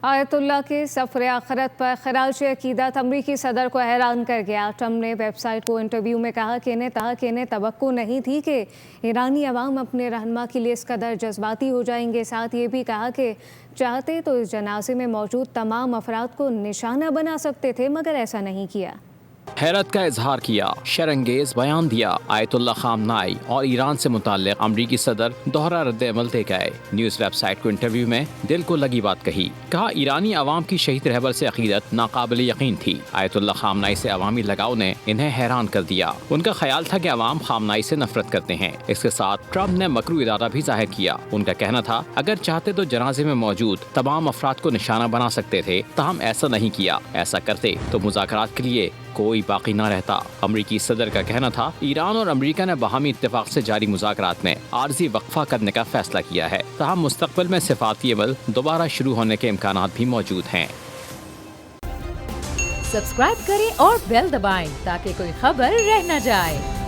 آیت اللہ کے سفر آخرت پر خراج عقیدت امریکی صدر کو حیران کر گیا۔ ٹرمپ نے ویب سائٹ کو انٹرویو میں کہا کہ انہیں توقع نہیں تھی کہ ایرانی عوام اپنے رہنما کے لیے اس قدر جذباتی ہو جائیں گے۔ ساتھ یہ بھی کہا کہ چاہتے تو اس جنازے میں موجود تمام افراد کو نشانہ بنا سکتے تھے، مگر ایسا نہیں کیا۔ حیرت کا اظہار کیا، شرانگیز بیان دیا۔ آیت اللہ خامنائی اور ایران سے متعلق امریکی صدر دوہرا رد عمل دے گئے۔ نیوز ویب سائٹ کو انٹرویو میں دل کو لگی بات کہی۔ کہا ایرانی عوام کی شہید رہبر سے عقیدت ناقابل یقین تھی۔ آیت اللہ خامنائی سے عوامی لگاؤ نے انہیں حیران کر دیا۔ ان کا خیال تھا کہ عوام خامنائی سے نفرت کرتے ہیں۔ اس کے ساتھ ٹرمپ نے مکرو ارادہ بھی ظاہر کیا۔ ان کا کہنا تھا اگر چاہتے تو جنازے میں موجود تمام افراد کو نشانہ بنا سکتے تھے، تاہم ایسا نہیں کیا۔ ایسا کرتے تو مذاکرات کے لیے کوئی باقی نہ رہتا۔ امریکی صدر کا کہنا تھا ایران اور امریکہ نے باہمی اتفاق سے جاری مذاکرات میں عارضی وقفہ کرنے کا فیصلہ کیا ہے، تاہم مستقبل میں سفارتی عمل دوبارہ شروع ہونے کے امکانات بھی موجود ہیں۔ سبسکرائب کریں اور بیل دبائیں تاکہ کوئی خبر رہ نہ جائے۔